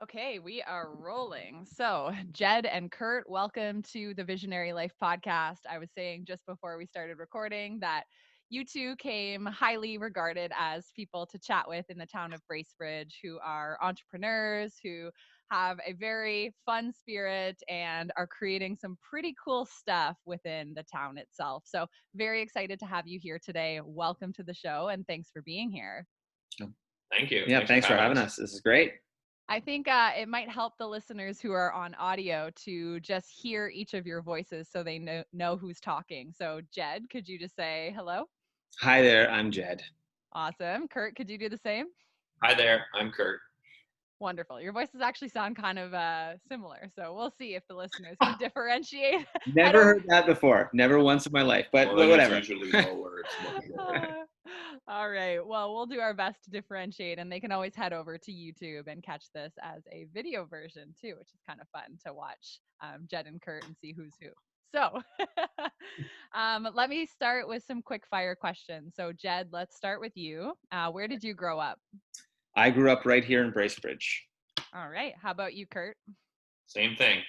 Okay, we are rolling. So, Jed and Curt, welcome to the Visionary Life podcast. I was saying just before we started recording that you two came highly regarded as people to chat with in the town of Bracebridge who are entrepreneurs, who have a very fun spirit and are creating some pretty cool stuff within the town itself. So, very excited to have you here today. Welcome to the show and thanks for being here. Thank you. Yeah, thanks for having having us. us. This is great. I think it might help the listeners who are on audio to just hear each of your voices so they know who's talking. So, Jed, could you just say hello? Hi there, I'm Jed. Awesome. Curt, could you do the same? Hi there, I'm Curt. Wonderful. Your voices actually sound kind of similar. So, we'll see if the listeners can differentiate. I Never don't. heard that before. Never once in my life, but Morning is whatever. usually lower. It's much lower. All right. Well, we'll do our best to differentiate, and they can always head over to YouTube and catch this as a video version too, which is kind of fun to watch Jed and Curt and see who's who. So, let me start with some quick fire questions. So, Jed, let's start with you. Where did you grow up? I grew up right here in Bracebridge. All right. How about you, Curt? Same thing.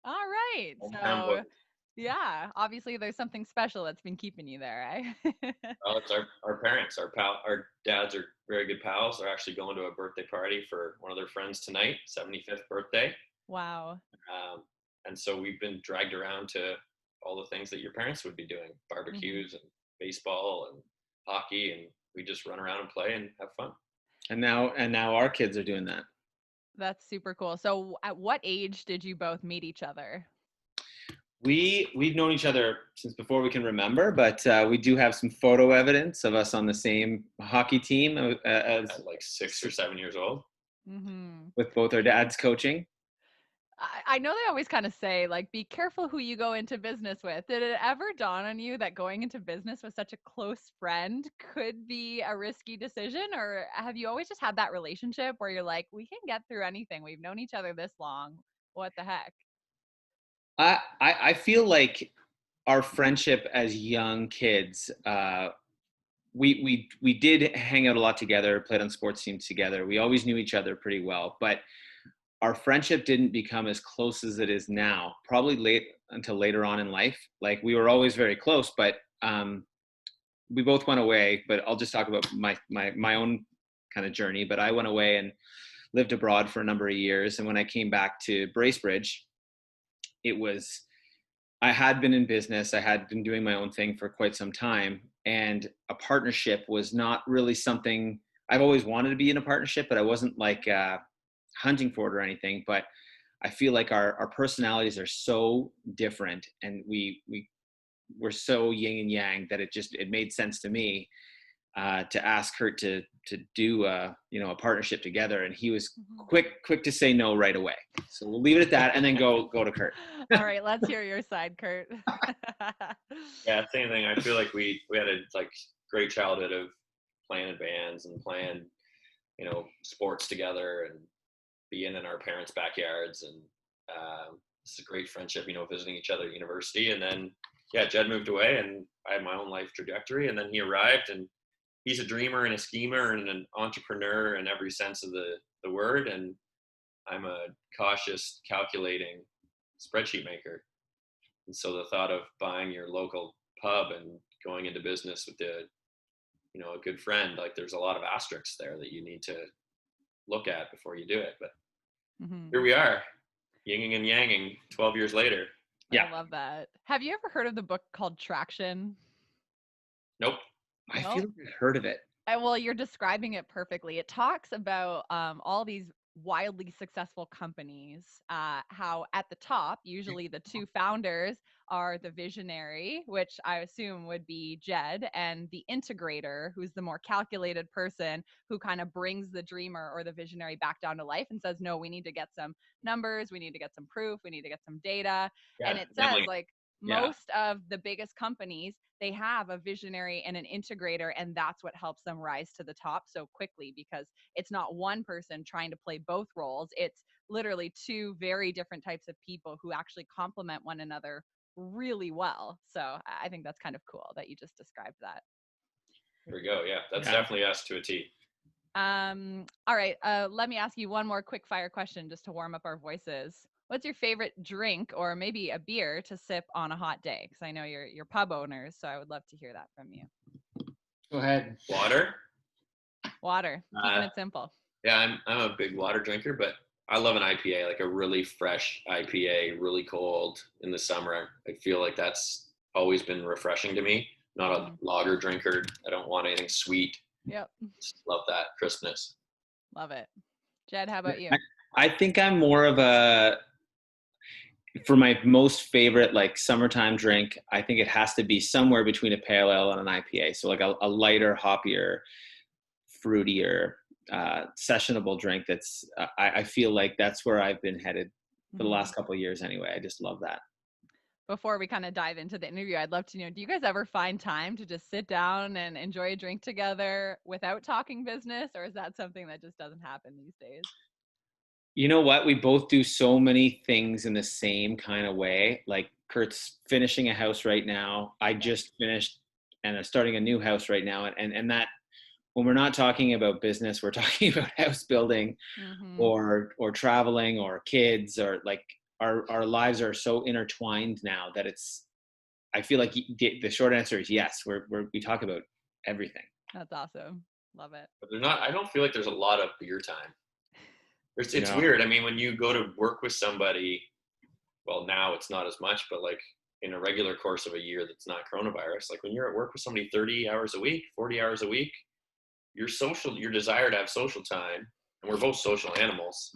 All right. Hometown boy. So, yeah, obviously there's something special that's been keeping you there, eh? Well, it's our parents, our dads are very good pals. They're actually going to a birthday party for one of their friends tonight, 75th birthday. Wow. And so we've been dragged around to all the things that your parents would be doing, Mhm. barbecues and baseball and hockey, and we just run around and play and have fun. And now our kids are doing that. That's super cool. So, at what age did you both meet each other? We've known each other since before we can remember, but we do have some photo evidence of us on the same hockey team as At like 6 or 7 years old. Hmm. with both our dads coaching. I know they always kind of say, like, be careful who you go into business with. Did it ever dawn on you that going into business with such a close friend could be a risky decision? Or have you always just had that relationship where you're like, we can get through anything? We've known each other this long. What the heck? I feel like our friendship as young kids, we did hang out a lot together, played on sports teams together. We always knew each other pretty well, but our friendship didn't become as close as it is now. Probably late until later on in life. Like we were always very close, but we both went away. But I'll just talk about my own kind of journey. But I went away and lived abroad for a number of years, and when I came back to Bracebridge, it was I had been in business. I had been doing my own thing for quite some time, and a partnership was not really something I've always wanted to be in a partnership, but I wasn't like hunting for it or anything. But I feel like our personalities are so different, and we're so yin and yang that it made sense to me to ask Curt to do a partnership together, and he was Mhm. quick to say no right away. So we'll leave it at that, and then go to Curt. All right, let's hear your side, Curt. Yeah, same thing. I feel like we had a great childhood of playing in bands and playing, sports together and being in our parents' backyards. And it's a great friendship, visiting each other at university. And then, yeah, Jed moved away and I had my own life trajectory. And then he arrived, and he's a dreamer and a schemer and an entrepreneur in every sense of the word. And I'm a cautious, calculating spreadsheet maker. And so the thought of buying your local pub and going into business with a good friend, like there's a lot of asterisks there that you need to look at before you do it. But Mhm. here we are, yinging and yanging 12 years later. I Yeah, love that. Have you ever heard of the book called Traction? Nope. I No. feel like I've heard of it. Well, you're describing it perfectly. It talks about all these wildly successful companies, how at the top, usually the two founders are the visionary, which I assume would be Jed, and the integrator, who's the more calculated person who kind of brings the dreamer or the visionary back down to life and says, no, we need to get some numbers, we need to get some proof, we need to get some data. Yeah, And it says, Emily. like, Yeah. most of the biggest companies, they have a visionary and an integrator, and that's what helps them rise to the top so quickly, because it's not one person trying to play both roles. It's literally two very different types of people who actually complement one another really well. So I think that's kind of cool that you just described that. Here we go. Yeah, that's Yeah, definitely us to a T. All right. Let me ask you one more quick fire question just to warm up our voices. What's your favorite drink or maybe a beer to sip on a hot day? Because I know you're pub owners, so I would love to hear that from you. Go ahead. Water. Water. Keeping it simple. Yeah, I'm a big water drinker, but I love an IPA, like a really fresh IPA, really cold in the summer. I feel like that's always been refreshing to me. Not a lager drinker. I don't want anything sweet. Yep. Just love that crispness. Love it. Jed, how about you? I think I'm more of for my most favorite like summertime drink, I think it has to be somewhere between a pale ale and an IPA. So like a lighter, hoppier, fruitier, sessionable drink. That's I feel like that's where I've been headed for the last couple of years anyway. I just love that. Before we kind of dive into the interview, I'd love to know, do you guys ever find time to just sit down and enjoy a drink together without talking business, or is that something that just doesn't happen these days? You know what? We both do so many things in the same kind of way. Like Curt's finishing a house right now. I just finished and I'm starting a new house right now. And that when we're not talking about business, we're talking about house building or traveling or kids, or like our lives are so intertwined now that I feel like the short answer is yes. We talk about everything. That's awesome. Love it. But I don't feel like there's a lot of beer time. It's No. weird. I mean, when you go to work with somebody, well, now it's not as much, but like in a regular course of a year that's not coronavirus, like when you're at work with somebody 30 hours a week, 40 hours a week, your desire to have social time, and we're both social animals,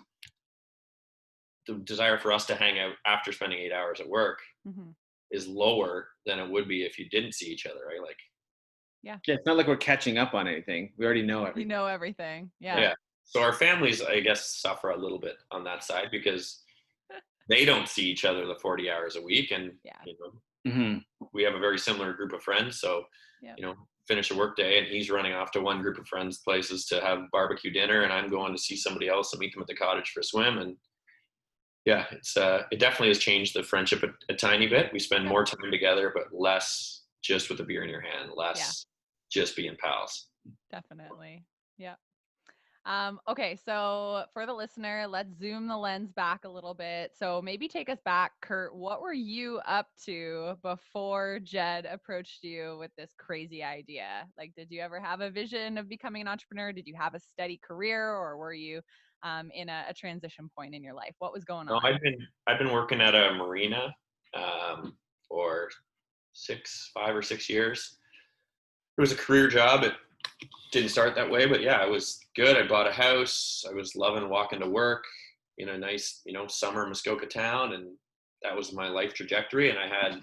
the desire for us to hang out after spending 8 hours at work is lower than it would be if you didn't see each other, right? Like, yeah, it's not like we're catching up on anything. We already know everything. We know everything. Yeah. So our families, I guess, suffer a little bit on that side because they don't see each other the 40 hours a week. And, we have a very similar group of friends. So, finish a work day and he's running off to one group of friends' places to have barbecue dinner, and I'm going to see somebody else and meet them at the cottage for a swim. And yeah, it definitely has changed the friendship a tiny bit. We spend more time together, but less just with a beer in your hand, less just being pals. Definitely. Yeah. Okay, so for the listener, let's zoom the lens back a little bit. So maybe take us back, Curt. What were you up to before Jed approached you with this crazy idea? Like, did you ever have a vision of becoming an entrepreneur? Did you have a steady career, or were you in a transition point in your life? What was going on? I've been working at a marina for 5 or 6 years. It was a career job. It didn't start that way, but yeah, it was good. I bought a house. I was loving walking to work in a nice, summer Muskoka town, and that was my life trajectory. And I had,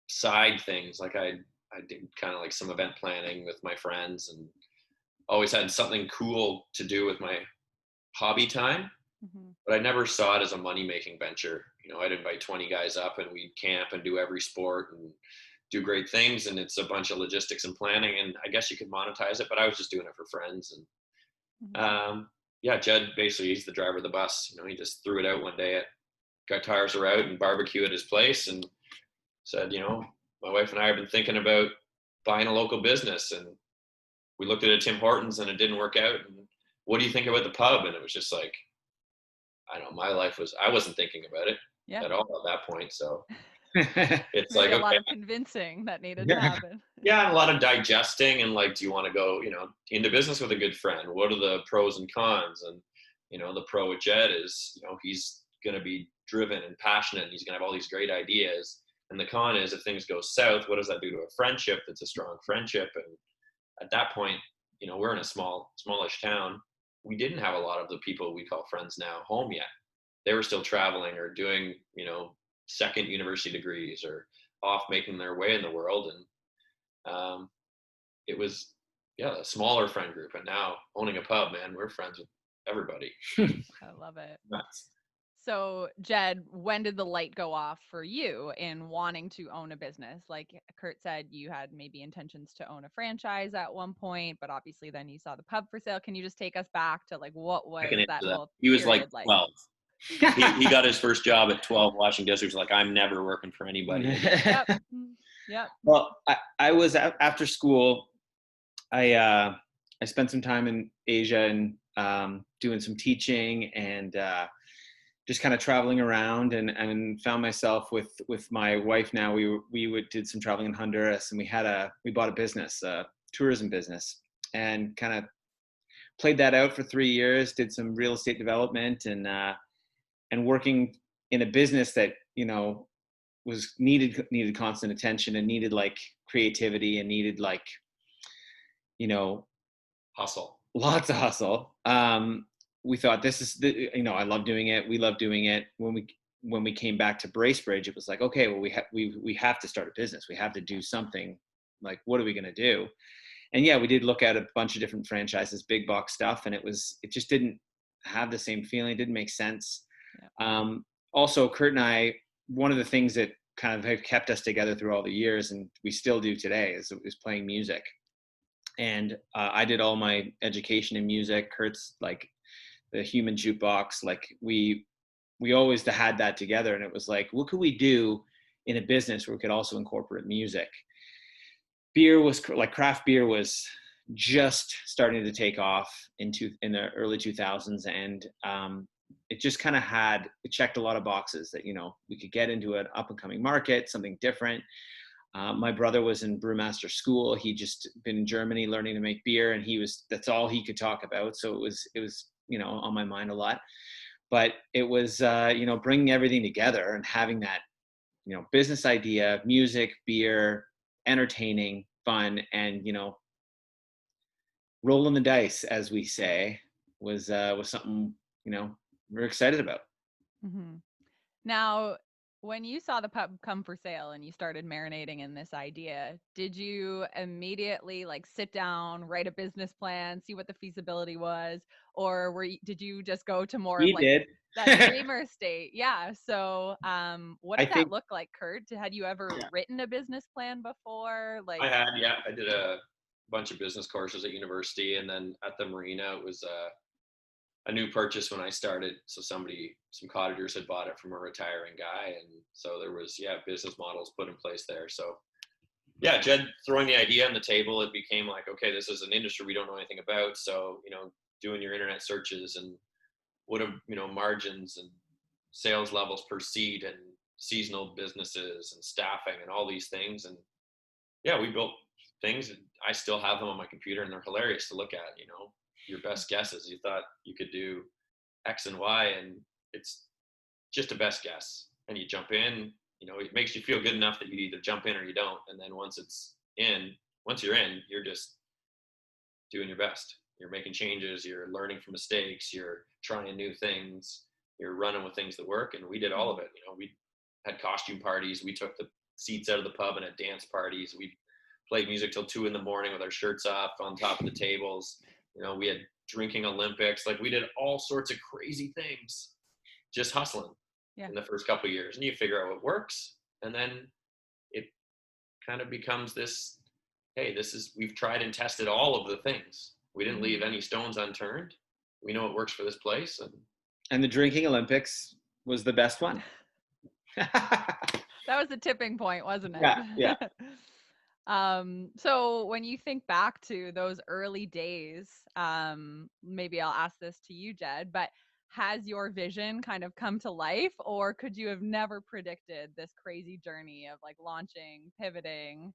side things, like I did kind of like some event planning with my friends, and always had something cool to do with my hobby time. But I never saw it as a money-making venture. I'd invite 20 guys up and we'd camp and do every sport and do great things, and it's a bunch of logistics and planning, and I guess you could monetize it, but I was just doing it for friends. And Jed, basically, he's the driver of the bus. He just threw it out one day, got tires were out, and barbecue at his place, and said, my wife and I have been thinking about buying a local business, and we looked at a Tim Hortons and it didn't work out, and what do you think about the pub? And it was just like, I don't know, I wasn't thinking about it at all at that point, so it's like a lot of convincing that needed to happen. Yeah, and a lot of digesting, and like, do you want to go, into business with a good friend? What are the pros and cons? And the pro with Jed is, he's going to be driven and passionate, and he's going to have all these great ideas. And the con is, if things go south, what does that do to a friendship that's a strong friendship? And at that point, we're in a smallish town. We didn't have a lot of the people we call friends now home yet. They were still traveling or doing, second university degrees or off making their way in the world. And it was a smaller friend group. And now owning a pub, man, we're friends with everybody. I love it. Nuts. So Jed, when did the light go off for you in wanting to own a business? Like Curt said, you had maybe intentions to own a franchise at one point, but obviously then you saw the pub for sale. Can you just take us back to like, what was that whole He was like 12. He got his first job at 12 washing dishes. Like, I'm never working for anybody. Yep. Well, I was after school. I I spent some time in Asia and doing some teaching and just kind of traveling around, and found myself with my wife. Now did some traveling in Honduras, and we bought a business, tourism business, and kind of played that out for 3 years. Did some real estate development and working in a business that was needed constant attention and needed like creativity and needed like hustle. Lots of hustle. We thought this is I love doing it. We love doing it. When we came back to Bracebridge, it was like, okay, well, we have to start a business. We have to do something. Like, what are we going to do? And yeah, we did look at a bunch of different franchises, big box stuff, and it just didn't have the same feeling. It didn't make sense. Yeah. Also, Curt and I, one of the things that kind of have kept us together through all the years, and we still do today, is playing music. And I did all my education in music. Curt's like the human jukebox. Like we always had that together. And it was like, what could we do in a business where we could also incorporate music? Craft beer was just starting to take off in the early 2000s. And it just kind of it checked a lot of boxes that, we could get into an up and coming market, something different. My brother was in brewmaster school. He just been in Germany learning to make beer, and that's all he could talk about. So it was on my mind a lot. But it was bringing everything together and having that business idea, music, beer, entertaining, fun, and rolling the dice, as we say, was something we're excited about. Mm-hmm. Now, when you saw the pub come for sale and you started marinating in this idea, did you immediately sit down, write a business plan, see what the feasibility was, or did you just go to more that dreamer state? Yeah. So, what did that look like, Curt? Had you ever written a business plan before? I had, yeah. I did a bunch of business courses at university, and then at the marina, it was a new purchase when I started. So some cottagers had bought it from a retiring guy. And so there was, business models put in place there. So yeah, Jed throwing the idea on the table, it became like, okay, this is an industry we don't know anything about. So, doing your internet searches and what are, margins and sales levels per seat and seasonal businesses and staffing and all these things. And yeah, we built things. I still have them on my computer, and they're hilarious to look at, your best guesses. You thought you could do X and Y, and it's just a best guess. And you jump in, it makes you feel good enough that you either jump in or you don't. And then once you're in, you're just doing your best. You're making changes, you're learning from mistakes, you're trying new things, you're running with things that work. And we did all of it. We had costume parties. We took the seats out of the pub and had dance parties. We played music till 2 a.m. with our shirts off on top of the tables. We had drinking Olympics. We did all sorts of crazy things, just hustling in the first couple of years. And you figure out what works. And then it kind of becomes this, hey, we've tried and tested all of the things. We didn't leave any stones unturned. We know it works for this place. And the drinking Olympics was the best one. That was the tipping point, wasn't it? Yeah. So when you think back to those early days, maybe I'll ask this to you, Jed, but has your vision kind of come to life, or could you have never predicted this crazy journey of launching, pivoting,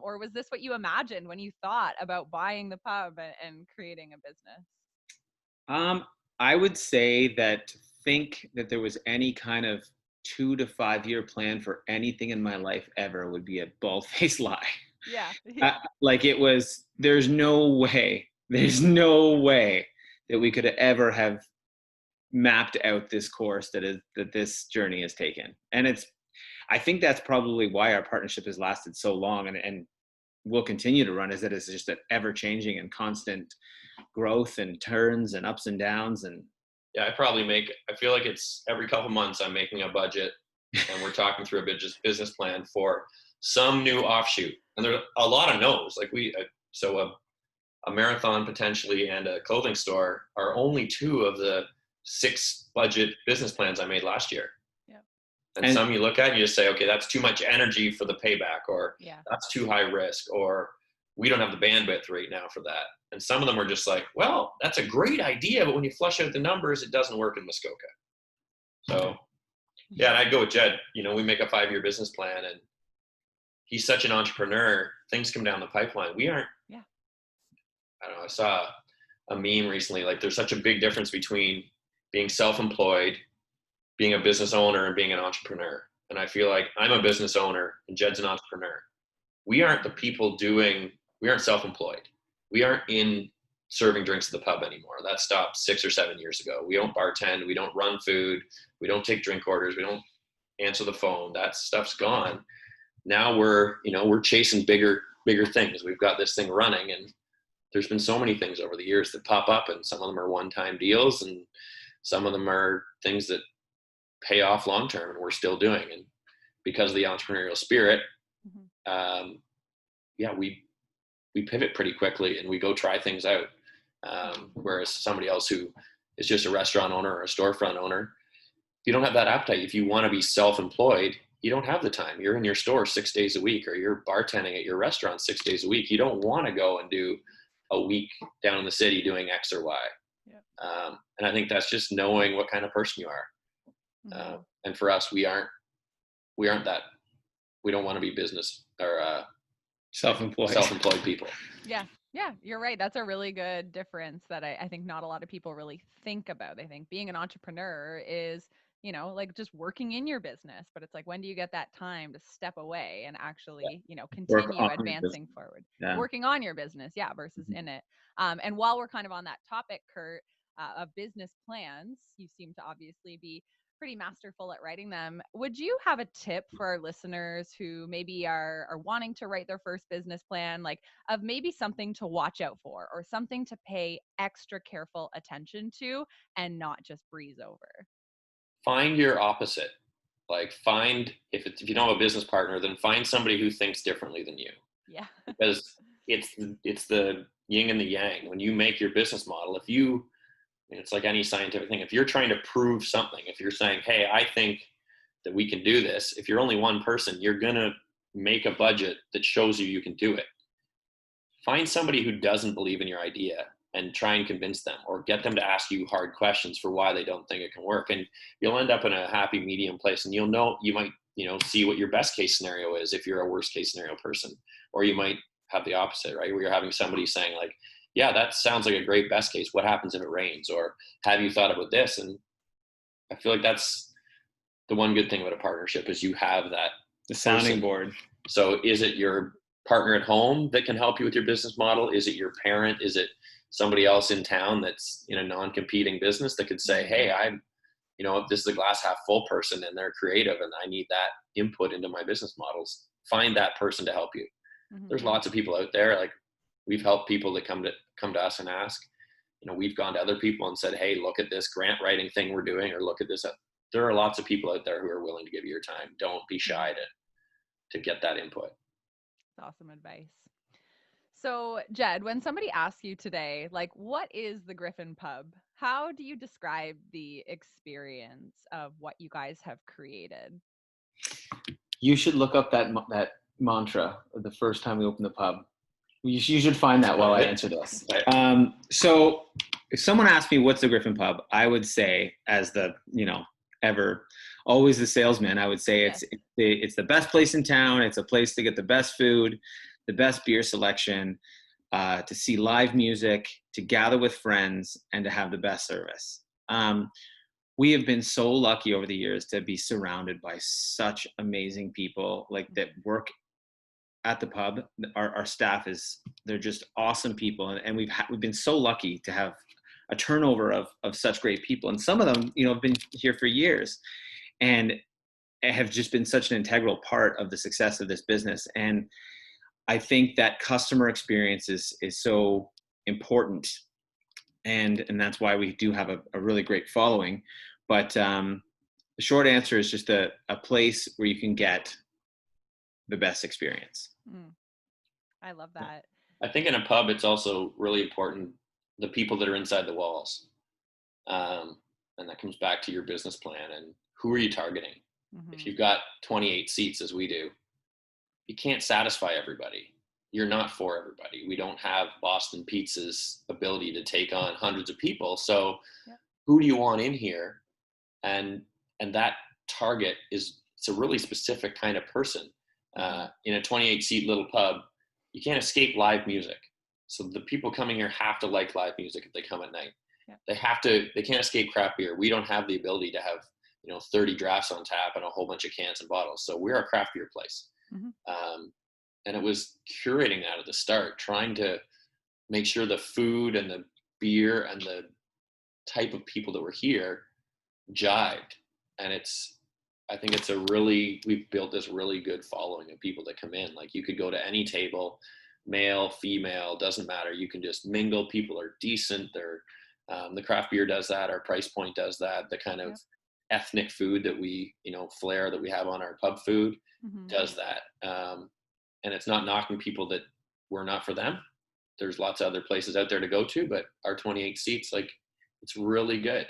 or was this what you imagined when you thought about buying the pub and creating a business? I would say that think that there was any kind of 2 to 5 year plan for anything in my life ever would be a bald-faced lie. Yeah. There's no way that we could ever have mapped out this course that this journey has taken. And I think that's probably why our partnership has lasted so long and will continue to run, is that it's just an ever changing and constant growth and turns and ups and downs. And yeah, I feel like it's every couple months I'm making a budget and we're talking through a business plan for some new offshoot. And there are a lot of no's. A marathon potentially and a clothing store are only 2 of the 6 budget business plans I made last year. Yeah. And some you look at and you just say, okay, that's too much energy for the payback, or that's too high risk, or we don't have the bandwidth right now for that. And some of them are just like, well, that's a great idea, but when you flush out the numbers, it doesn't work in Muskoka. So yeah, and I'd go with Jed. You know, we make a 5-year business plan, and he's such an entrepreneur. Things come down the pipeline. We aren't. Yeah. I don't know. I saw a meme recently. Like, there's such a big difference between being self-employed, being a business owner, and being an entrepreneur. And I feel like I'm a business owner, and Jed's an entrepreneur. We aren't the people we aren't self-employed. We aren't in serving drinks at the pub anymore. That stopped 6 or 7 years ago. We don't bartend. We don't run food. We don't take drink orders. We don't answer the phone. That stuff's gone. Now we're chasing bigger things. We've got this thing running, and there's been so many things over the years that pop up, and some of them are one-time deals, and some of them are things that pay off long-term, and we're still doing. And because of the entrepreneurial spirit, we pivot pretty quickly, and we go try things out. Whereas somebody else who is just a restaurant owner or a storefront owner, you don't have that appetite. If you want to be self-employed, you don't have the time. You're in your store 6 days a week, or you're bartending at your restaurant 6 days a week. You don't want to go and do a week down in the city doing X or Y. Yeah. And I think that's just knowing what kind of person you are. And for us, we aren't that. We don't want to be business or self-employed people. Yeah, you're right. That's a really good difference that I think not a lot of people really think about. They think being an entrepreneur is, like just working in your business, but it's like, when do you get that time to step away and actually, continue advancing forward, working on your business, versus in it. And while we're kind of on that topic, Curt, of business plans, you seem to obviously be pretty masterful at writing them. Would you have a tip for our listeners who maybe are wanting to write their first business plan, like of maybe something to watch out for or something to pay extra careful attention to and not just breeze over? Find your opposite. Like, if you don't have a business partner, then find somebody who thinks differently than you. Yeah. Because it's the yin and the yang. When you make your business model, it's like any scientific thing. If you're trying to prove something, if you're saying, hey, I think that we can do this, if you're only one person, you're going to make a budget that shows you can do it. Find somebody who doesn't believe in your idea and try and convince them, or get them to ask you hard questions for why they don't think it can work. And you'll end up in a happy medium place, and you might, see what your best case scenario is if you're a worst case scenario person, or you might have the opposite, right? Where you're having somebody saying like, yeah, that sounds like a great best case. What happens if it rains? Or have you thought about this? And I feel like that's the one good thing about a partnership is you have the sounding board. So is it your partner at home that can help you with your business model? Is it your parent? Is it somebody else in town that's in a non-competing business that could say, hey, this is a glass half full person and they're creative and I need that input into my business models. Find that person to help you. Mm-hmm. There's lots of people out there. Like, we've helped people that come to us and ask. We've gone to other people and said, hey, look at this grant writing thing we're doing, or look at this. There are lots of people out there who are willing to give you your time. Don't be shy to get that input. That's awesome advice. So, Jed, when somebody asks you today, like, what is the Griffin Pub? How do you describe the experience of what you guys have created? You should look up that mantra the first time we open the pub. You should find that while I answer this. So if someone asked me what's the Griffin Pub, I would say, as the, always the salesman, I would say it's the best place in town. It's a place to get the best food, the best beer selection, to see live music, to gather with friends, and to have the best service. We have been so lucky over the years to be surrounded by such amazing people that work at the pub. Our staff they're just awesome people. And we've been so lucky to have a turnover of such great people. And some of them, have been here for years and have just been such an integral part of the success of this business. And I think that customer experience is so important. And that's why we do have a really great following. But the short answer is just a place where you can get the best experience. I love that. I think in a pub, it's also really important, the people that are inside the walls. And that comes back to your business plan and who are you targeting? Mm-hmm. If you've got 28 seats as we do, you can't satisfy everybody. you're not for everybody. We don't have Boston Pizza's ability to take on hundreds of people. So Yeah. who do you want in here? And that target it's a really specific kind of person. In a 28 seat little pub, you can't escape live music. So the people coming here have to like live music if they come at night. Yeah. They can't escape craft beer. We don't have the ability to have, 30 drafts on tap and a whole bunch of cans and bottles. So we're a craft beer place. And it was curating that at the start, trying to make sure the food and the beer and the type of people that were here jived. And I think we've built this really good following of people that come in. Like, you could go to any table, male, female, doesn't matter. You can just mingle. People are decent. The craft beer does that. Our price point does that. The kind of ethnic food that we, flair that we have on our pub food does that. And it's not knocking people that we're not for them. There's lots of other places out there to go to, but our 28 seats, like, it's really good.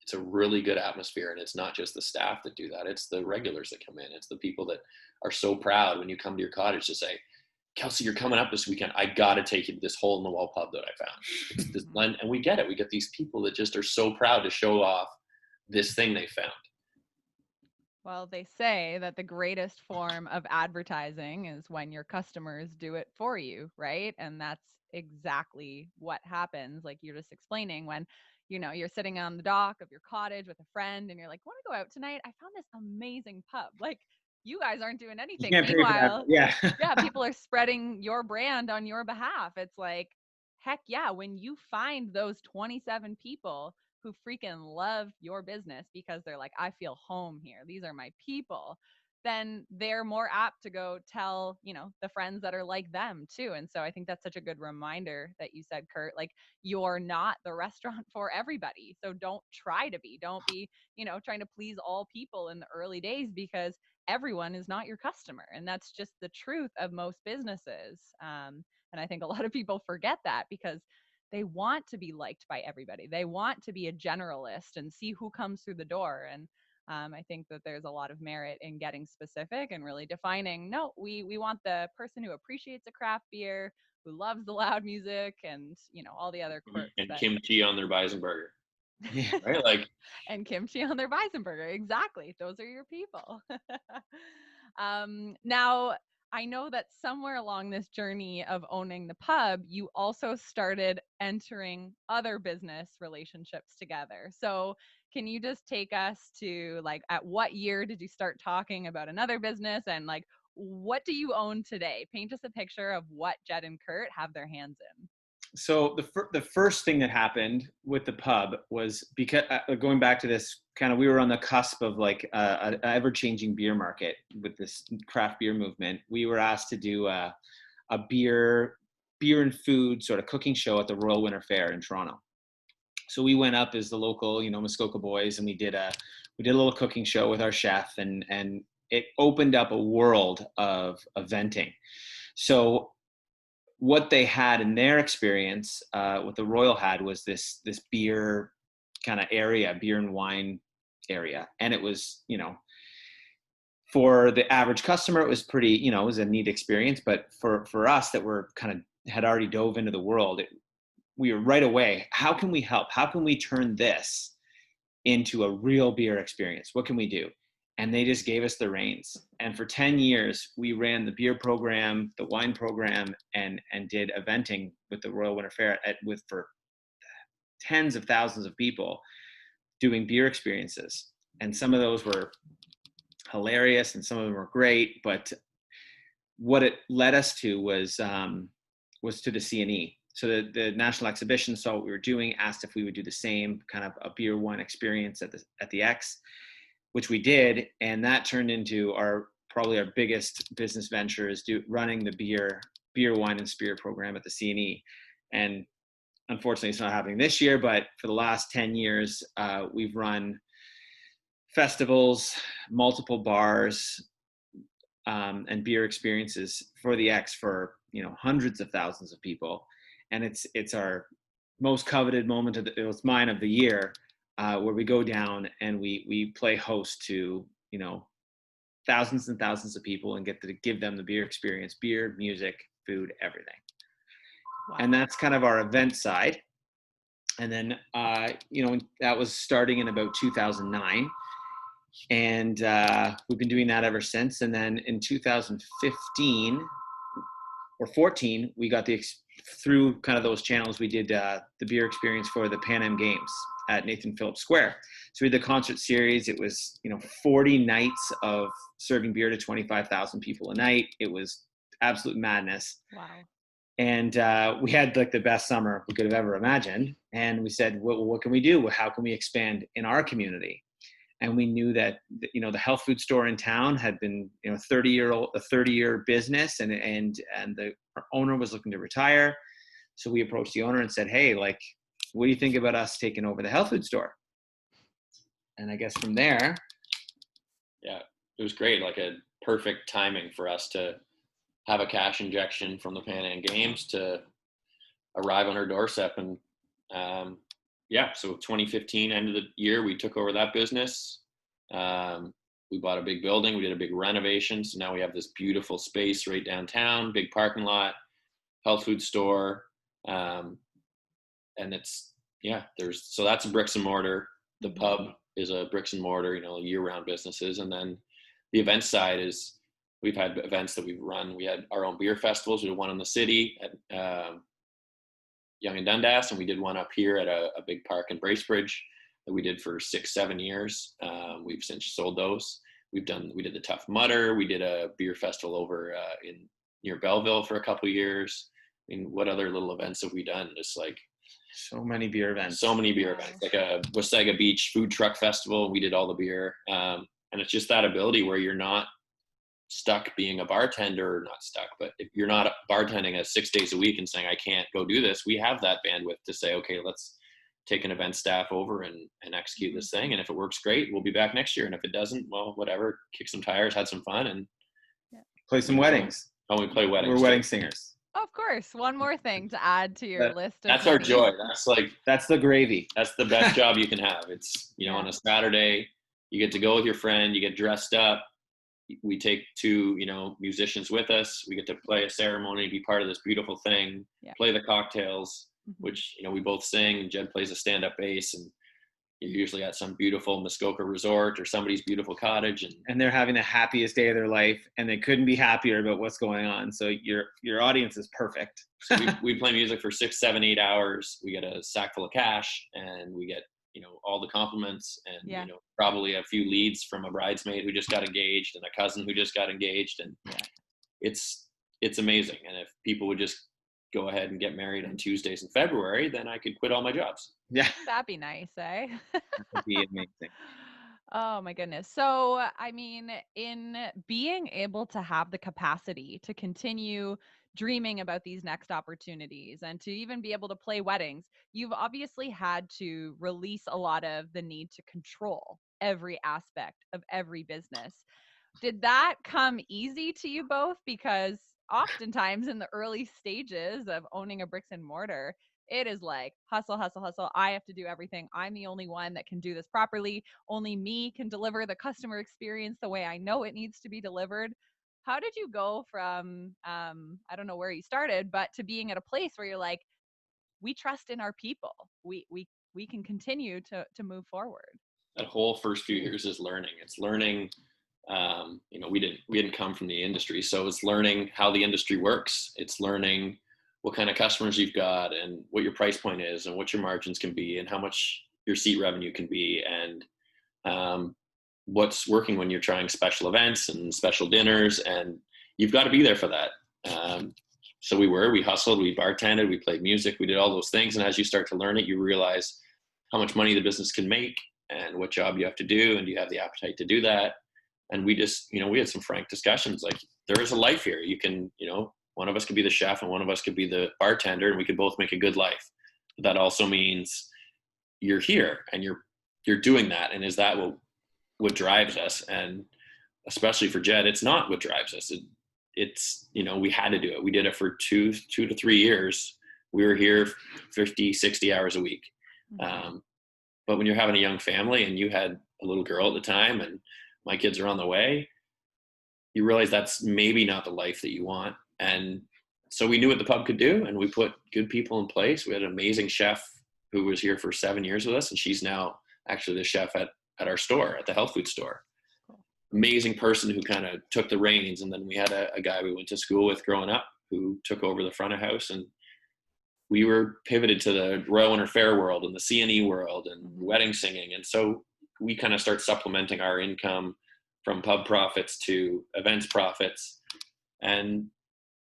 It's a really good atmosphere. And it's not just the staff that do that. It's the regulars that come in. It's the people that are so proud when you come to your cottage to say, Kelsey, you're coming up this weekend. I got to take you to this hole in the wall pub that I found. And we get it. We get these people that just are so proud to show off this thing they found. Well, they say that the greatest form of advertising is when your customers do it for you, right? And that's exactly what happens. Like you're just explaining, when, you're sitting on the dock of your cottage with a friend and you're like, want to go out tonight? I found this amazing pub. Like, you guys aren't doing You anything. can't pay for that. Meanwhile, Yeah. yeah, people are spreading your brand on your behalf. It's like, heck yeah, when you find those 27 people who freaking love your business because they're like, I feel home here, these are my people, then they're more apt to go tell, the friends that are like them too. And so I think that's such a good reminder that you said, Curt, like, you're not the restaurant for everybody. So don't be, trying to please all people in the early days, because everyone is not your customer. And that's just the truth of most businesses. And I think a lot of people forget that, because they want to be liked by everybody. They want to be a generalist and see who comes through the door. And I think that there's a lot of merit in getting specific and really defining, no, we want the person who appreciates a craft beer, who loves the loud music, and, all the other quirks. And kimchi on their Weisenberger. Yeah, right? Like, and kimchi on their Weisenberger. Exactly. Those are your people. Now, I know that somewhere along this journey of owning the pub, you also started entering other business relationships together. So can you just take us to, like, at what year did you start talking about another business, and, like, what do you own today? Paint us a picture of what Jed and Curt have their hands in. So the first thing that happened with the pub was, because going back to this kind of, we were on the cusp of like an ever-changing beer market with this craft beer movement. We were asked to do a beer and food sort of cooking show at the Royal Winter Fair in Toronto. So we went up as the local, Muskoka boys, and we did a little cooking show with our chef, and it opened up a world of eventing. So what they had in their experience, what the Royal had, was this beer kind of area, beer and wine area. And it was, for the average customer, it was pretty, it was a neat experience. But for us that were kind of had already dove into the world, we were right away, how can we help? How can we turn this into a real beer experience? What can we do? And they just gave us the reins. And for 10 years, we ran the beer program, the wine program, and did eventing with the Royal Winter Fair for tens of thousands of people doing beer experiences. And some of those were hilarious and some of them were great. But what it led us to was to the CNE. So the National Exhibition saw what we were doing, asked if we would do the same kind of a beer wine experience at the X, which we did, and that turned into probably our biggest business venture, is running the beer, wine, and spirit program at the CNE. And unfortunately, it's not happening this year, but for the last 10 years, we've run festivals, multiple bars, and beer experiences for the X for hundreds of thousands of people, and it's our most coveted moment of it's mine of the year. Where we go down and we play host to, thousands and thousands of people and get to give them the beer experience, beer, music, food, everything. Wow. And that's kind of our event side. And then, that was starting in about 2009. And we've been doing that ever since. And then in 2015 or 14, we got through kind of those channels, we did the beer experience for the Pan Am Games at Nathan Phillips Square. So we did the concert series. It was, 40 nights of serving beer to 25,000 people a night. It was absolute madness. Wow. And we had like the best summer we could have ever imagined. And we said, well, what can we do? How can we expand in our community? And we knew that, the health food store in town had been, a 30-year business, and the owner was looking to retire. So we approached the owner and said, hey, like, what do you think about us taking over the health food store? And I guess from there. Yeah, it was great. Like a perfect timing for us to have a cash injection from the Pan Am Games to arrive on our doorstep. And so 2015, end of the year, we took over that business. We bought a big building. We did a big renovation. So now we have this beautiful space right downtown, big parking lot, health food store. And so that's a bricks and mortar. The pub is a bricks and mortar, year-round businesses. And then the event side is, we've had events that we've run. We had our own beer festivals. We did one in the city at Yonge and Dundas, and we did one up here at a big park in Bracebridge that we did for 6-7 years. We've since sold those. We did the Tough Mudder. We did a beer festival over near Belleville for a couple of years. I mean, what other little events have we done? Just like so many beer events. Like a Wasaga Beach food truck festival. We did all the beer. And it's just that ability where you're not stuck being a bartender, or not stuck, but if you're not bartending 6 days a week and saying, I can't go do this, we have that bandwidth to say, okay, let's take an event staff over and execute this thing. And if it works, great, we'll be back next year. And if it doesn't, well, whatever, kick some tires, had some fun, and play some weddings. Oh, we play weddings. We're wedding singers. Of course. One more thing to add to your list of That's our joy. That's the gravy. That's the best job you can have. It's, on a Saturday, you get to go with your friend, you get dressed up. We take 2, musicians with us. We get to play a ceremony, be part of this beautiful thing, play the cocktails, which, we both sing, and Jed plays a stand-up bass, and you're usually at some beautiful Muskoka resort or somebody's beautiful cottage. And they're having the happiest day of their life, and they couldn't be happier about what's going on. So your audience is perfect. So we play music for 6, 7, 8 hours. We get a sack full of cash, and we get, all the compliments, and, probably a few leads from a bridesmaid who just got engaged and a cousin who just got engaged. And it's amazing. And if people would just go ahead and get married on Tuesdays in February, then I could quit all my jobs. Yeah. That'd be nice, eh? That would be amazing. Oh my goodness. So, I mean, in being able to have the capacity to continue dreaming about these next opportunities and to even be able to play weddings, you've obviously had to release a lot of the need to control every aspect of every business. Did that come easy to you both? Because oftentimes in the early stages of owning a bricks and mortar, it is like hustle, hustle, hustle. I have to do everything. I'm the only one that can do this properly. Only me can deliver the customer experience the way I know it needs to be delivered. How did you go from, I don't know where you started, but to being at a place where you're like, we trust in our people. We can continue to move forward. That whole first few years is learning. It's learning. We didn't come from the industry, so it's learning how the industry works. It's learning what kind of customers you've got, and what your price point is, and what your margins can be, and how much your seat revenue can be, and what's working when you're trying special events and special dinners, and you've got to be there for that. So we hustled, we bartended, we played music, we did all those things. And as you start to learn it, you realize how much money the business can make and what job you have to do, and do you have the appetite to do that. And we just, we had some frank discussions, like, there is a life here. You can, one of us could be the chef and one of us could be the bartender, and we could both make a good life. But that also means you're here and you're doing that. And is that what drives us? And especially for Jed, it's not what drives us. It's, we had to do it. We did it for 2 to 3 years. We were here 50, 60 hours a week. But when you're having a young family, and you had a little girl at the time, and my kids are on the way, you realize that's maybe not the life that you want. And so we knew what the pub could do, and we put good people in place. We had an amazing chef who was here for 7 years with us, and she's now actually the chef at our store, at the health food store. Amazing person who kind of took the reins. And then we had a guy we went to school with growing up who took over the front of house, and we were pivoted to the Royal Winter Fair world and the CNE world and wedding singing. And so we kind of start supplementing our income from pub profits to events profits. And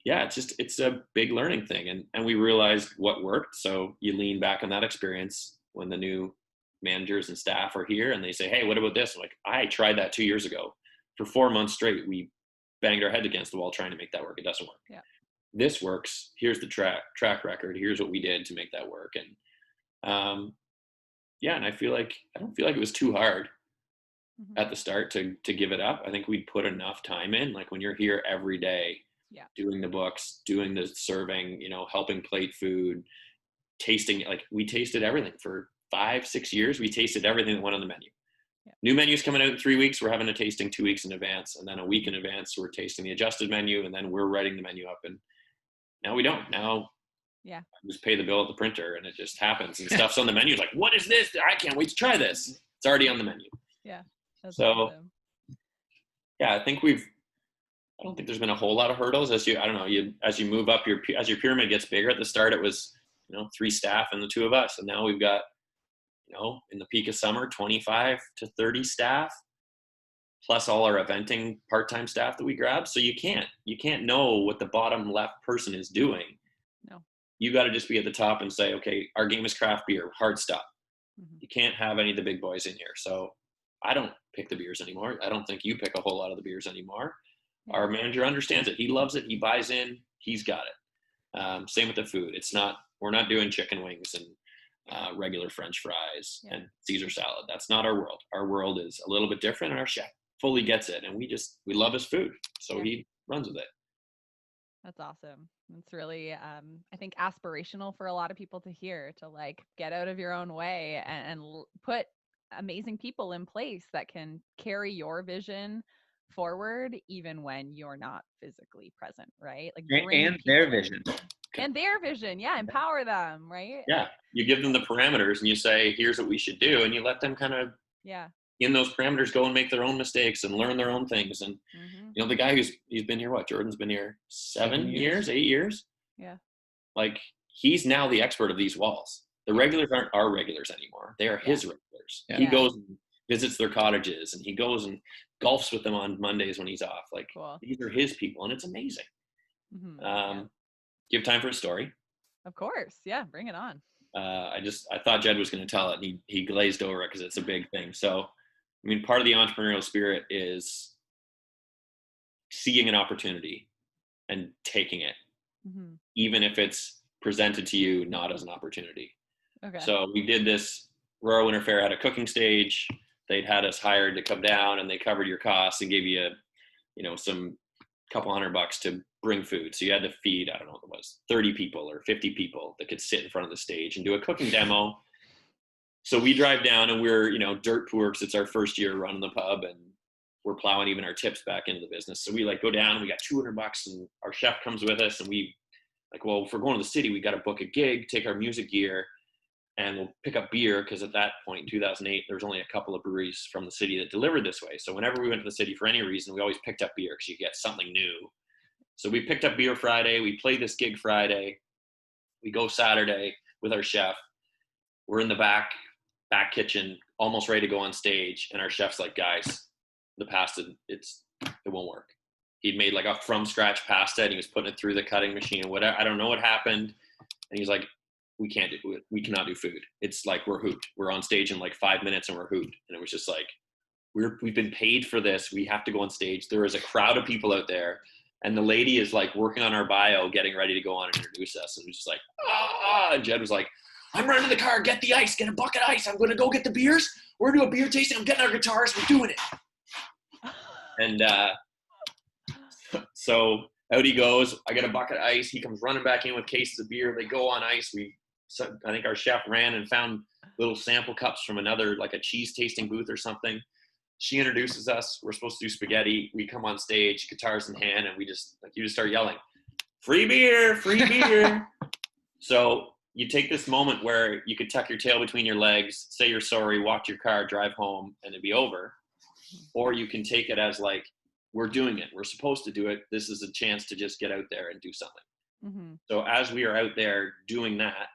yeah, it's a big learning thing. And we realized what worked. So you lean back on that experience when the new managers and staff are here and they say, hey, what about this? I'm like, I tried that 2 years ago. For 4 months straight, we banged our head against the wall trying to make that work. It doesn't work. Yeah. This works. Here's the track record. Here's what we did to make that work. And yeah, and I don't feel like it was too hard at the start to give it up. I think we put enough time in. Like when you're here every day, doing the books, doing the serving, helping plate food, tasting, like we tasted everything for 5-6 years. We tasted everything that went on the menu. New menus coming out in 3 weeks. We're having a tasting 2 weeks in advance, and then a week in advance we're tasting the adjusted menu, and then we're writing the menu up. And now we don't. Now I just pay the bill at the printer, and it just happens. And stuff's on the menu. It's like, what is this? I can't wait to try this. It's already on the menu. Yeah. So awesome. Yeah, I don't think there's been a whole lot of hurdles as you move up as your pyramid gets bigger. At the start it was 3 staff and the 2 of us, and now we've got in the peak of summer 25 to 30 staff plus all our eventing part-time staff that we grab. So you can't know what the bottom left person is doing. No, you got to just be at the top and say, okay, our game is craft beer, hard stop. You can't have any of the big boys in here. So I don't pick the beers anymore. I don't think you pick a whole lot of the beers anymore. Our manager understands it. He loves it. He buys in. He's got it. Same with the food. We're not doing chicken wings and regular French fries and Caesar salad. That's not our world. Our world is a little bit different, and our chef fully gets it. And we love his food. So he runs with it. That's awesome. It's really, I think, aspirational for a lot of people to hear, to like get out of your own way and put amazing people in place that can carry your vision forward even when you're not physically present, right? Like and their vision. And their vision, empower them, right? Yeah, you give them the parameters and you say, here's what we should do, and you let them kind of in those parameters go and make their own mistakes and learn their own things. And the guy he's been here, Jordan's been here 8 years. Yeah. Like he's now the expert of these walls. The regulars aren't our regulars anymore. They are his regulars. Yeah. He goes and visits their cottages, and he goes and golfs with them on Mondays when he's off. Like these are his people, and it's amazing. Do you have time for a story? Of course. Yeah, bring it on. I thought Jed was going to tell it, and he glazed over it because it's a big thing. So, part of the entrepreneurial spirit is seeing an opportunity and taking it, even if it's presented to you not as an opportunity. Okay. So we did this. Royal Winter Fair had a cooking stage. They'd had us hired to come down, and they covered your costs and gave you some couple $100 to bring food. So you had to feed, I don't know what it was, 30 people or 50 people that could sit in front of the stage and do a cooking demo. So we drive down, and we're, dirt poor because it's our first year running the pub, and we're plowing even our tips back into the business. So we go down, and we got $200, and our chef comes with us, and we well, if we're going to the city, we got to book a gig, take our music gear, and we'll pick up beer, because at that point in 2008, there was only a couple of breweries from the city that delivered this way. So whenever we went to the city for any reason, we always picked up beer because you get something new. So we picked up beer Friday. We played this gig Friday. We go Saturday with our chef. We're in the back kitchen, almost ready to go on stage. And our chef's like, guys, the pasta, it won't work. He'd made like a from scratch pasta, and he was putting it through the cutting machine and whatever. I don't know what happened. And he's like, we cannot do food. It's like, we're hooped. We're on stage in like 5 minutes and we're hooped. And it was just like, we've been paid for this. We have to go on stage. There is a crowd of people out there. And the lady is like working on our bio, getting ready to go on and introduce us. And it was just like, and Jed was like, I'm running to the car, get the ice, get a bucket of ice. I'm going to go get the beers. We're going to do a beer tasting. I'm getting our guitars. We're doing it. And so out he goes. I get a bucket of ice. He comes running back in with cases of beer. They go on ice. I think our chef ran and found little sample cups from another, like a cheese tasting booth or something. She introduces us. We're supposed to do spaghetti. We come on stage, guitars in hand, and you just start yelling, free beer, free beer. So you take this moment where you could tuck your tail between your legs, say you're sorry, walk your car, drive home, and it'd be over. Or you can take it as like, we're doing it. We're supposed to do it. This is a chance to just get out there and do something. Mm-hmm. So as we are out there doing that,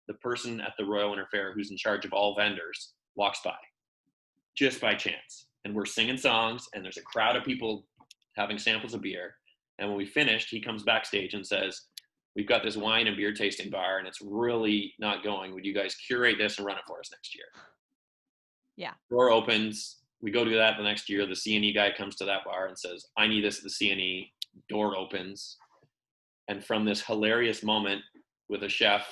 the person at the Royal Winter Fair who's in charge of all vendors walks by, just by chance. And we're singing songs, and there's a crowd of people having samples of beer. And when we finished, he comes backstage and says, we've got this wine and beer tasting bar, and it's really not going. Would you guys curate this and run it for us next year? Yeah. Door opens. We go do that the next year. The C&E guy comes to that bar and says, I need this at the C&E. Door opens. And from this hilarious moment with a chef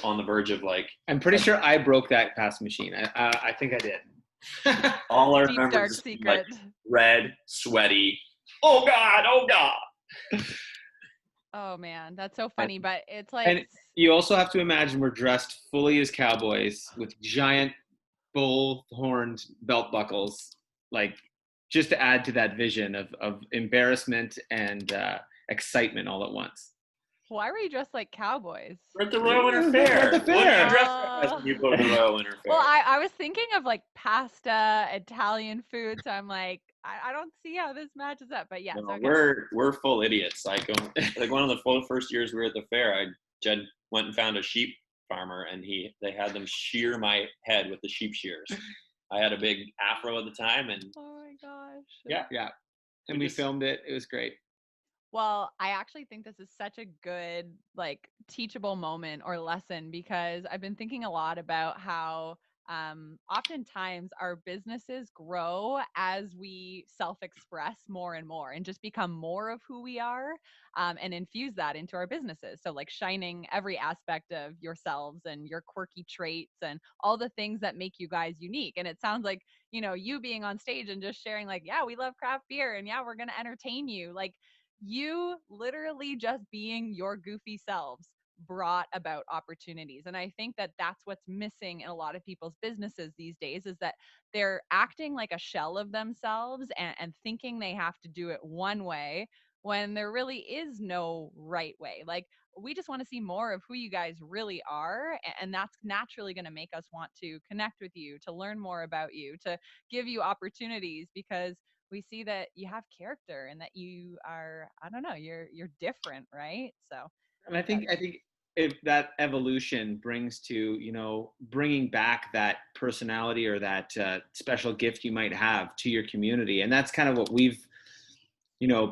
on the verge of like, I'm pretty sure I broke that pass machine. I think I did. all I Deep remember dark is secret. like red, sweaty. Oh God, oh God. Oh man, that's so funny. But it's like, And you also have to imagine we're dressed fully as cowboys with giant bull-horned belt buckles, like just to add to that vision of embarrassment and excitement all at once. why were you dressed like cowboys? We're at the Royal Winter Fair. At the What do you fair. dress as when you go to the Royal Winter Fair? Well, I was thinking of like pasta, Italian food, so I'm like, I don't see how this matches up. But yes, No, okay. we're full idiots. Like one of the first years we were at the fair, Jed went and found a sheep farmer, and they had them shear my head with the sheep shears. I had a big afro at the time, and Oh my gosh. Yeah. And we filmed it. It was great. Well, I actually think this is such a good, like, teachable moment or lesson, because I've been thinking a lot about how oftentimes our businesses grow as we self-express more and more and just become more of who we are, and infuse that into our businesses. So, like, shining every aspect of yourselves and your quirky traits and all the things that make you guys unique. And it sounds like, you being on stage and just sharing, like, yeah, we love craft beer, and yeah, we're going to entertain you. Like, you literally just being your goofy selves brought about opportunities. And I think that that's what's missing in a lot of people's businesses these days, is that they're acting like a shell of themselves and thinking they have to do it one way when there really is no right way. Like, we just want to see more of who you guys really are. And that's naturally going to make us want to connect with you, to learn more about you, to give you opportunities, because we see that you have character and that you are, I don't know, you're different, right? So, And I think if that evolution brings to, bringing back that personality or that special gift you might have to your community. And that's kind of what we've,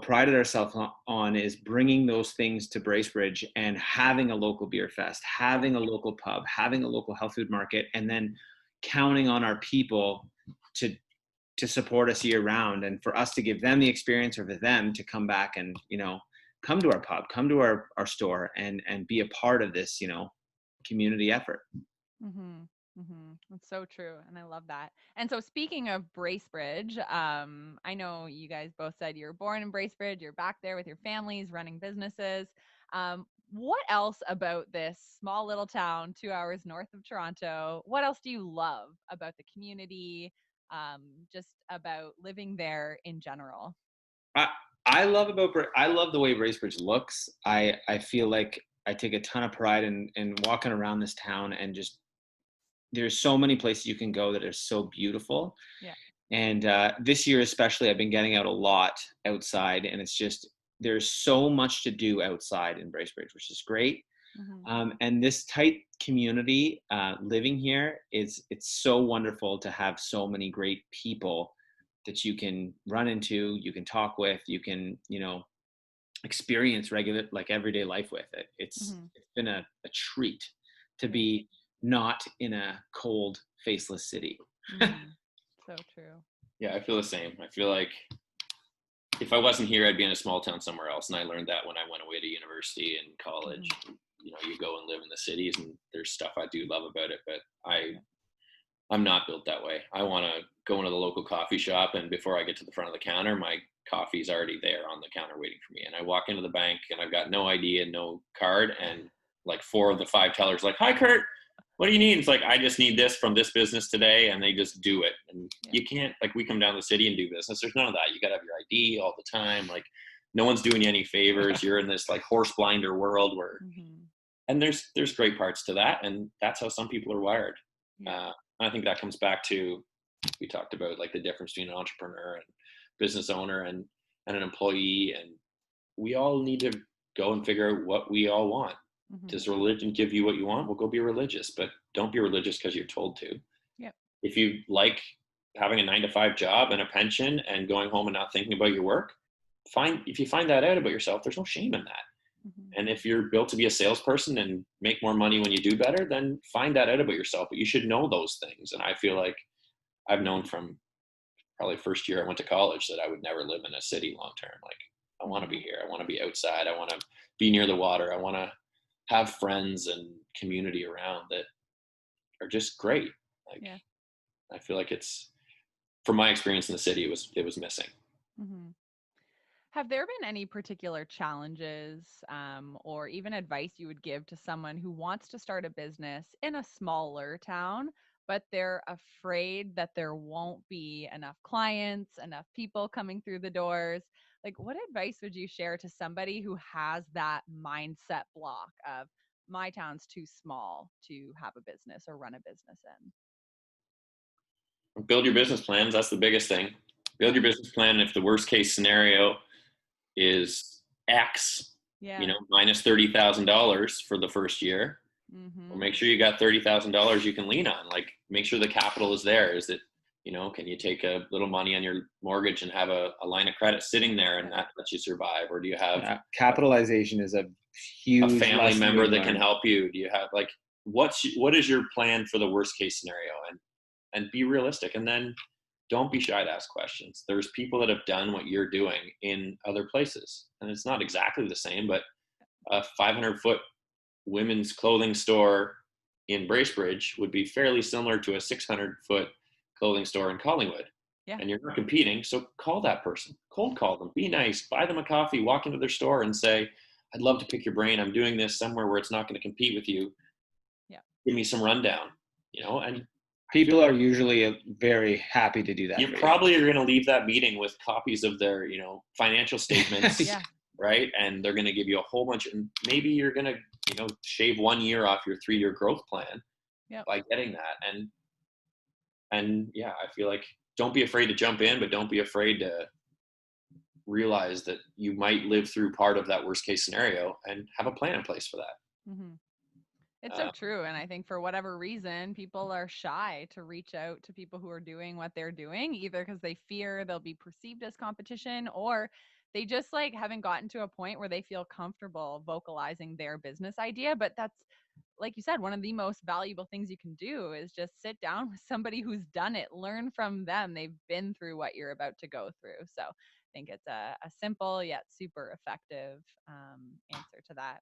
prided ourselves on, is bringing those things to Bracebridge and having a local beer fest, having a local pub, having a local health food market, and then counting on our people to support us year round, and for us to give them the experience, or for them to come back and, come to our pub, come to our store and be a part of this, community effort. mm-hmm, mm-hmm. That's so true. And I love that. And so, speaking of Bracebridge, I know you guys both said you were born in Bracebridge, you're back there with your families running businesses. What else about this small little town 2 hours north of Toronto? What else do you love about the community? Just about living there in general? I love the way Bracebridge looks. I feel like I take a ton of pride in walking around this town, and just there's so many places you can go that are so beautiful. Yeah. And this year especially, I've been getting out a lot outside, and it's just, there's so much to do outside in Bracebridge, which is great. Mm-hmm. And this tight community, living here, it's so wonderful to have so many great people that you can run into, you can talk with, you can, experience regular, like, everyday life with it. It's been a treat to be not in a cold, faceless city. So true. Yeah, I feel the same. I feel like if I wasn't here, I'd be in a small town somewhere else. And I learned that when I went away to university and college. You go and live in the cities, and there's stuff I do love about it, but I'm not built that way. I want to go into the local coffee shop, and before I get to the front of the counter, my coffee's already there on the counter waiting for me. And I walk into the bank, and I've got no ID and no card, and like 4 of the 5 tellers like, "Hi, Curt, what do you need?" It's like, "I just need this from this business today," and they just do it. And you can't, like, we come down to the city and do business. There's none of that. You got to have your ID all the time. Like, no one's doing you any favors. You're in this like horse blinder world where, and there's great parts to that. And that's how some people are wired. And I think that comes back to, we talked about like the difference between an entrepreneur and business owner and an employee. And we all need to go and figure out what we all want. Does religion give you what you want? Well, go be religious, but don't be religious because you're told to. If you like having a 9-to-5 job and a pension and going home and not thinking about your work, if you find that out about yourself, there's no shame in that. And if you're built to be a salesperson and make more money when you do better, then find that out about yourself. But you should know those things. And I feel like I've known from probably first year I went to college that I would never live in a city long term. Like, I want to be here. I want to be outside. I want to be near the water. I want to have friends and community around that are just great. Like, I feel like it's, from my experience in the city, it was missing. Have there been any particular challenges or even advice you would give to someone who wants to start a business in a smaller town, but they're afraid that there won't be enough clients, enough people coming through the doors? Like, what advice would you share to somebody who has that mindset block of, my town's too small to have a business or run a business in? Build your business plans. That's the biggest thing. Build your business plan. If the worst case scenario is X, minus $30,000 for the first year, well, make sure you got $30,000 you can lean on. Like, make sure the capital is there. Is it, can you take a little money on your mortgage and have a line of credit sitting there and that lets you survive? Or do you have capitalization is a huge family member that can help you? Do you have like, what is your plan for the worst case scenario? And be realistic. And then don't be shy to ask questions. There's people that have done what you're doing in other places. And it's not exactly the same, but a 500-foot women's clothing store in Bracebridge would be fairly similar to a 600-foot clothing store in Collingwood. And you're not competing. So call that person, cold call them, be nice, buy them a coffee, walk into their store and say, I'd love to pick your brain. I'm doing this somewhere where it's not going to compete with you. Give me some rundown, and people are usually very happy to do that. You probably are going to leave that meeting with copies of their, financial statements, right? And they're going to give you a whole bunch, and maybe you're going to, shave 1 year off your 3-year growth plan by getting that. And I feel like, don't be afraid to jump in, but don't be afraid to realize that you might live through part of that worst case scenario and have a plan in place for that. It's so true. And I think for whatever reason, people are shy to reach out to people who are doing what they're doing, either because they fear they'll be perceived as competition, or they just like haven't gotten to a point where they feel comfortable vocalizing their business idea. But that's, like you said, one of the most valuable things you can do is just sit down with somebody who's done it, learn from them. They've been through what you're about to go through. So I think it's a simple yet super effective answer to that.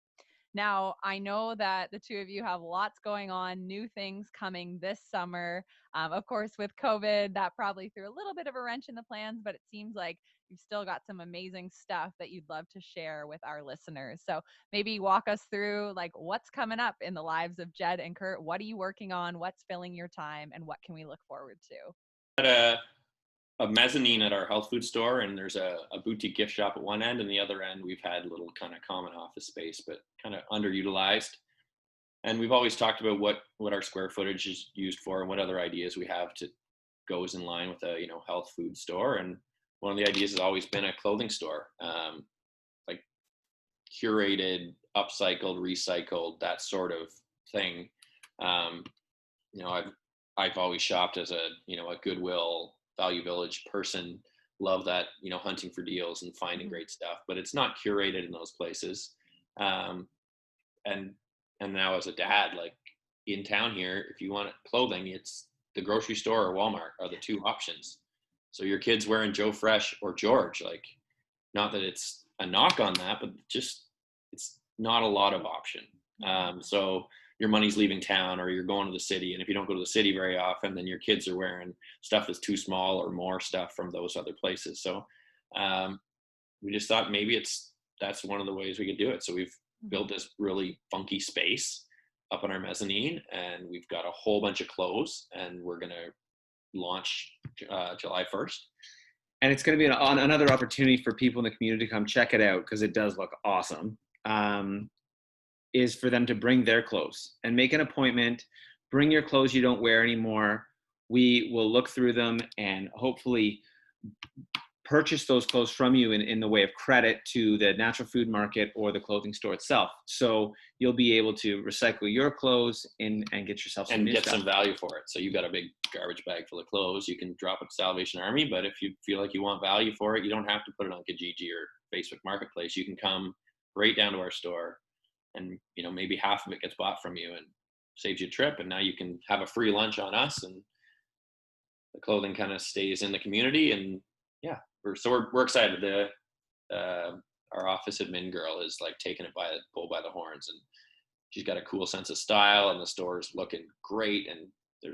Now, I know that the two of you have lots going on, new things coming this summer. Of course, with COVID, that probably threw a little bit of a wrench in the plans, but it seems like you've still got some amazing stuff that you'd love to share with our listeners. So maybe walk us through like what's coming up in the lives of Jed and Curt. What are you working on? What's filling your time? And what can we look forward to? At a mezzanine at our health food store, and there's a boutique gift shop at one end, and the other end we've had a little kind of common office space, but kind of underutilized. And we've always talked about what our square footage is used for and what other ideas we have to goes in line with a health food store. And one of the ideas has always been a clothing store, like curated, upcycled, recycled, that sort of thing. I've always shopped as a Goodwill, Value Village person, love that, hunting for deals and finding great stuff, but it's not curated in those places. And now as a dad, like in town here, if you want clothing, it's the grocery store or Walmart are the two options. So your kid's wearing Joe Fresh or George, like, not that it's a knock on that, but just, it's not a lot of option. So your money's leaving town or you're going to the city. And if you don't go to the city very often, then your kids are wearing stuff that's too small or more stuff from those other places. So we just thought maybe that's one of the ways we could do it. So we've built this really funky space up on our mezzanine, and we've got a whole bunch of clothes, and we're going to launch July 1st. and it's going to be another opportunity for people in the community to come check it out because it does look awesome, is for them to bring their clothes and make an appointment. Bring your clothes you don't wear anymore. We will look through them and hopefully purchase those clothes from you in the way of credit to the natural food market or the clothing store itself. So you'll be able to recycle your clothes and get yourself some and new get stuff. some value for it. So you got a big garbage bag full of clothes, you can drop it to Salvation Army, but if you feel like you want value for it, you don't have to put it on Kijiji or Facebook Marketplace. You can come right down to our store, and maybe half of it gets bought from you and saves you a trip, and now you can have a free lunch on us, and the clothing kind of stays in the community. And yeah, we're excited. Our office admin girl is like taking it by the horns, and she's got a cool sense of style, and the store's looking great. And we're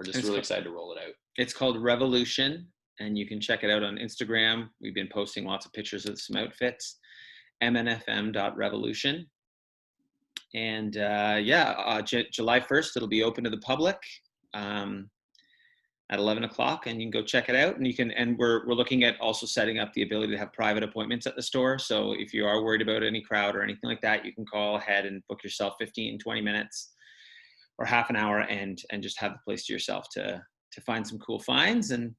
just really excited to roll it out. It's called Revolution, and you can check it out on Instagram. We've been posting lots of pictures of some outfits. mnfm.revolution. And July 1st, it'll be open to the public at 11 o'clock, and you can go check it out. And we're looking at also setting up the ability to have private appointments at the store. So if you are worried about any crowd or anything like that, you can call ahead and book yourself 15, 20 minutes or half an hour and just have the place to yourself to find some cool finds and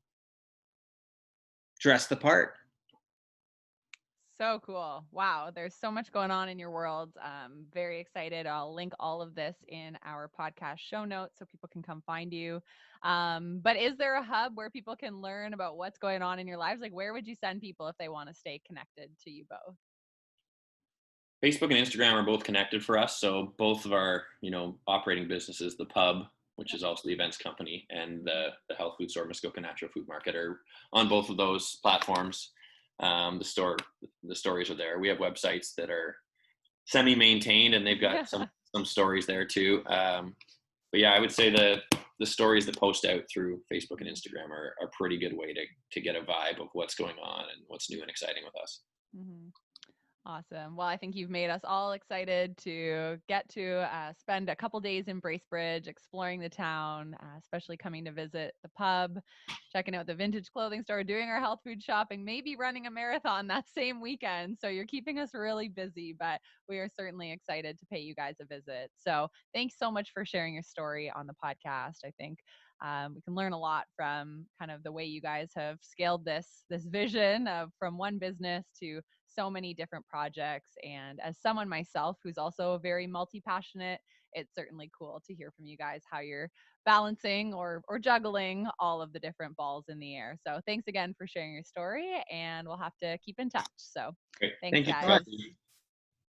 dress the part. So cool. Wow. There's so much going on in your world. Very excited. I'll link all of this in our podcast show notes so people can come find you. But is there a hub where people can learn about what's going on in your lives? Like, where would you send people if they want to stay connected to you both? Facebook and Instagram are both connected for us. So both of our, operating businesses, the pub, which is also the events company, and the health food store, Muskoka Natural Food Market, are on both of those platforms. The stories are there. We have websites that are semi-maintained, and they've got some stories there too. But yeah, I would say the stories that post out through Facebook and Instagram are a pretty good way to get a vibe of what's going on and what's new and exciting with us. Mm-hmm. Awesome. Well, I think you've made us all excited to get to spend a couple days in Bracebridge, exploring the town, especially coming to visit the pub, checking out the vintage clothing store, doing our health food shopping, maybe running a marathon that same weekend. So you're keeping us really busy, but we are certainly excited to pay you guys a visit. So thanks so much for sharing your story on the podcast. I think we can learn a lot from kind of the way you guys have scaled this vision of from one business to so many different projects. And as someone myself who's also very multi-passionate, it's certainly cool to hear from you guys how you're balancing or juggling all of the different balls in the air. So thanks again for sharing your story, and we'll have to keep in touch. So Great. thanks, Thank you, guys.